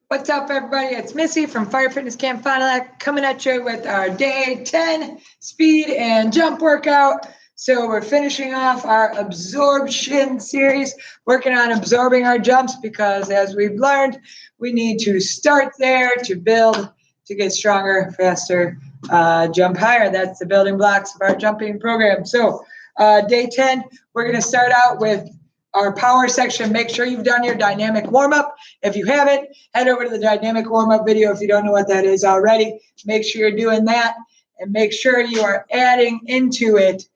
What's up, everybody? It's Missy from Fire Fitness Camp Fond du Lac coming at you with our day 10 speed and jump workout. So we're finishing off our absorption series, working on absorbing our jumps because, as we've learned, we need to start there to build, to get stronger, faster, jump higher. That's the building blocks of our jumping program. So day 10, we're going to start out with our power section. Make sure you've done your dynamic warm-up. If you haven't, head over to the dynamic warm-up video if you don't know what that is already. Make sure you're doing that, and make sure you are adding into it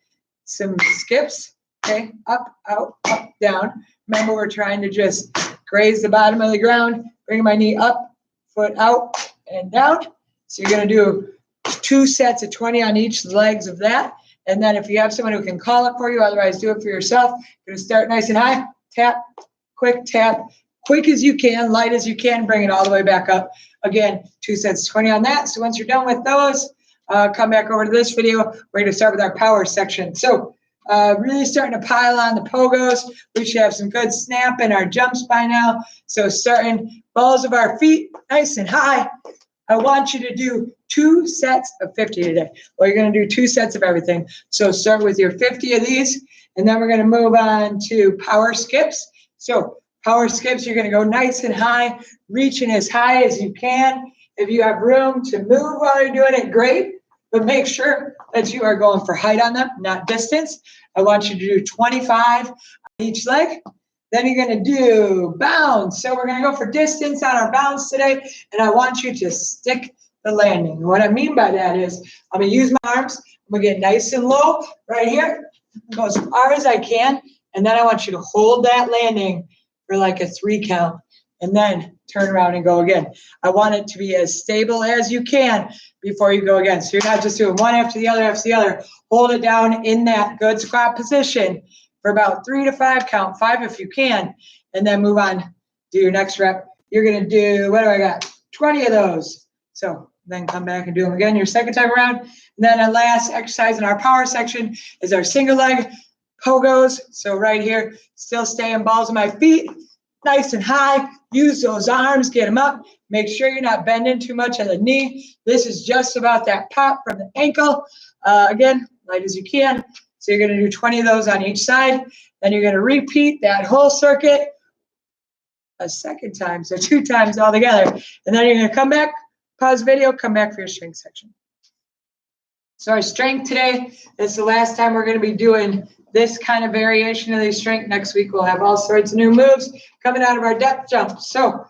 some skips, okay? Up, out, up, down. Remember, we're trying to just graze the bottom of the ground, bring my knee up, foot out, and down. So you're going to do 2 sets of 20 on each legs of that. And then if you have someone who can call it for you, otherwise do it for yourself. You're going to start nice and high, tap, quick as you can, light as you can, bring it all the way back up. Again, 2 sets, 20 on that. So once you're done with those, come back over to this video. We're going to start with our power section. So really starting to pile on the pogos. We should have some good snap in our jumps by now. So starting balls of our feet nice and high. I want you to do 2 sets of 50 today. Well, you're going to do 2 sets of everything. So start with your 50 of these, and then we're going to move on to power skips. So power skips, you're going to go nice and high, reaching as high as you can. If you have room to move while you're doing it, great. But make sure that you are going for height on them, not distance. I want you to do 25 on each leg. Then you're going to do bounce. So we're going to go for distance on our bounce today, and I want you to stick the landing. And what I mean by that is I'm going to use my arms. I'm going to get nice and low right here, go as far as I can, and then I want you to hold that landing for like a 3 count, and then turn around and go again. I want it to be as stable as you can before you go again. So you're not just doing one after the other. Hold it down in that good squat position for about 3 to 5 count, 5 if you can, and then move on. Do your next rep. You're going to do, what do I got? 20 of those. So then come back and do them again your second time around. And then our last exercise in our power section is our single leg pogos. So right here, still staying balls of my feet, nice and high. Use those arms, get them up. Make sure you're not bending too much at the knee. This is just about that pop from the ankle. Again, light as you can. So you're going to do 20 of those on each side. Then you're going to repeat that whole circuit a second time, so 2 times all together. And then you're going to come back, pause video, come back for your strength section. So our strength today is the last time we're going to be doing this kind of variation of the strength. Next week we'll have all sorts of new moves coming out of our depth jump. So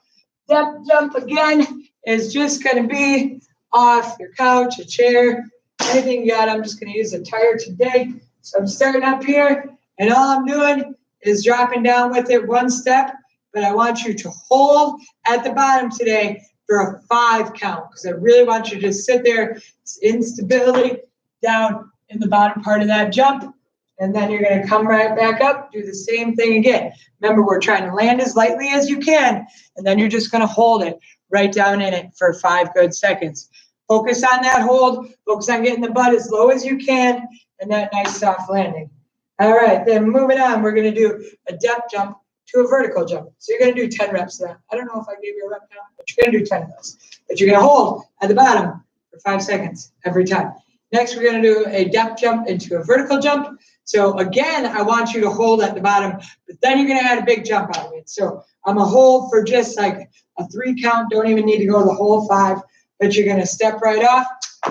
depth jump, again, is just going to be off your couch, a chair, anything you got. I'm just going to use a tire today. So I'm starting up here, and all I'm doing is dropping down with it 1 step, but I want you to hold at the bottom today for a 5 count, because I really want you to just sit there in stability down in the bottom part of that jump, and then you're going to come right back up, do the same thing again. Remember, we're trying to land as lightly as you can, and then you're just going to hold it right down in it for 5 good seconds. Focus on that hold. Focus on getting the butt as low as you can, and that nice soft landing. All right, then moving on, we're going to do a depth jump to a vertical jump. So you're going to do 10 reps of that. I don't know if I gave you a rep count, but you're going to do 10 of those. But you're going to hold at the bottom for 5 seconds every time. Next, we're going to do a depth jump into a vertical jump. So again, I want you to hold at the bottom, but then you're going to add a big jump out of it. So I'm going to hold for just like a 3 count. Don't even need to go the whole 5, but you're going to step right off,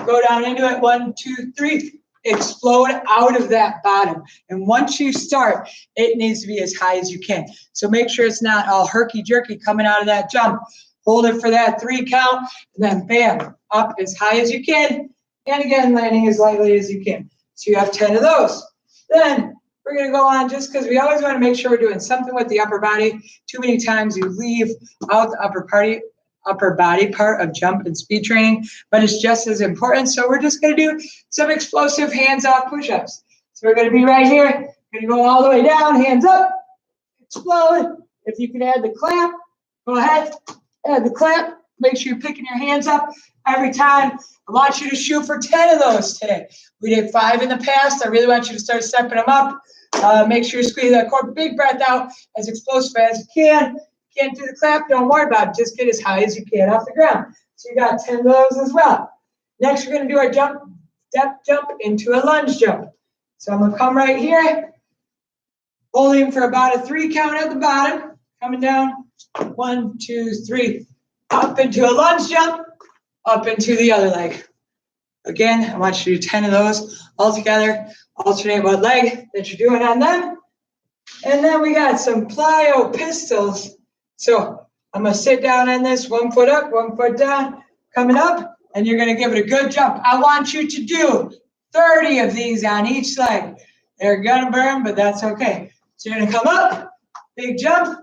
go down into it, 1, 2, 3. Explode out of that bottom. And once you start, it needs to be as high as you can. So make sure it's not all herky-jerky coming out of that jump. Hold it for that 3 count, and then bam, up as high as you can. And again, landing as lightly as you can. So you have 10 of those. Then we're going to go on, just because we always want to make sure we're doing something with the upper body. Too many times you leave out the upper body part of jump and speed training, but it's just as important. So we're just going to do some explosive hands-off push-ups. So we're going to be right here. We're going to go all the way down, hands up, explode. If you can add the clap, go ahead, add the clap. Make sure you're picking your hands up every time. I want you to shoot for 10 of those today. We did 5 in the past. I really want you to start stepping them up. Make sure you squeeze that core. Big breath out, as explosive as you can. Can't do the clap, don't worry about it. Just get as high as you can off the ground. So you got 10 of those as well. Next, we're going to do our step jump into a lunge jump. So I'm going to come right here, holding for about a 3 count at the bottom, coming down, 1, 2, 3, up into a lunge jump, up into the other leg. Again, I want you to do 10 of those all together. Alternate what leg that you're doing on them. And then we got some plyo pistols. So I'm going to sit down on this, 1 foot up, 1 foot down, coming up, and you're going to give it a good jump. I want you to do 30 of these on each leg. They're going to burn, but that's okay. So you're going to come up, big jump,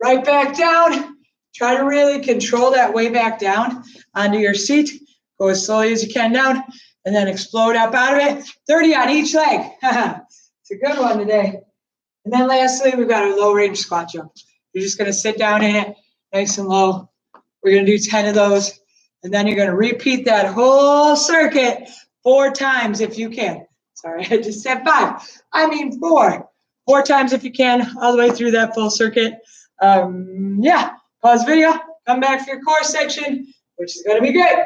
right back down. Try to really control that way back down onto your seat. Go as slowly as you can down, and then explode up out of it. 30 on each leg. It's a good one today. And then lastly, we've got a low range squat jump. You're just going to sit down in it, nice and low. We're going to do 10 of those. And then you're going to repeat that whole circuit 4 times if you can. Sorry, I just said 5. I mean 4. 4 times if you can, all the way through that full circuit. Yeah, pause video, come back for your core section, which is going to be great.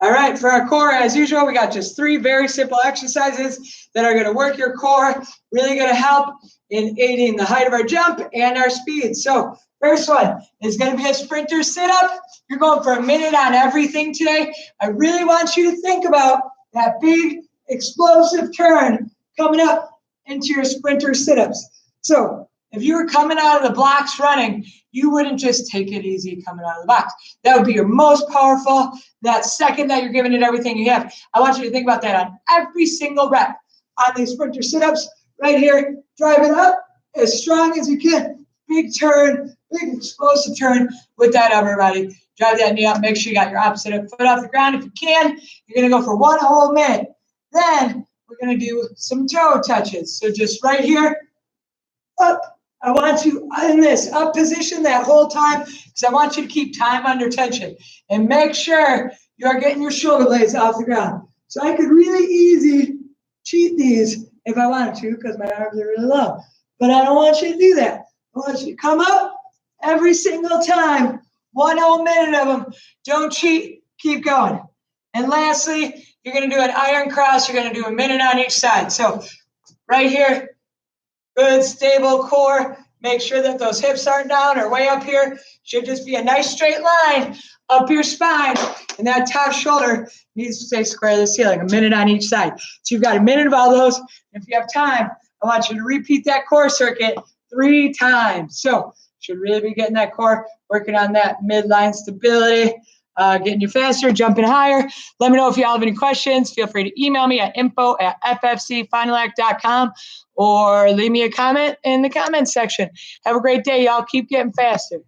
All right, for our core, as usual, we got just 3 very simple exercises that are going to work your core, really going to help in aiding the height of our jump and our speed. So first one is going to be a sprinter sit-up. You're going for a minute on everything today. I really want you to think about that big explosive turn coming up into your sprinter sit-ups. So if you were coming out of the blocks running, you wouldn't just take it easy coming out of the box. That would be your most powerful. That second that you're giving it everything you have. I want you to think about that on every single rep on these sprinter sit-ups right here. Drive it up as strong as you can. Big turn, big explosive turn with that upper body. Drive that knee up. Make sure you got your opposite foot off the ground. If you can, you're going to go for 1 whole minute. Then we're going to do some toe touches. So just right here, up. I want you in this up position that whole time because I want you to keep time under tension and make sure you're getting your shoulder blades off the ground. So I could really easy cheat these if I wanted to because my arms are really low. But I don't want you to do that. I want you to come up every single time. 1 whole minute of them. Don't cheat. Keep going. And lastly, you're going to do an iron cross. You're going to do a minute on each side. So right here, good, stable core. Make sure that those hips aren't down or way up here. Should just be a nice straight line up your spine. And that top shoulder needs to stay square to the ceiling. A minute on each side. So you've got a minute of all those. If you have time, I want you to repeat that core circuit 3 times. So should really be getting that core, working on that midline stability, getting you faster, jumping higher. Let me know if you all have any questions. Feel free to email me at info@ffcfinalact.com or leave me a comment in the comments section. Have a great day, y'all. Keep getting faster.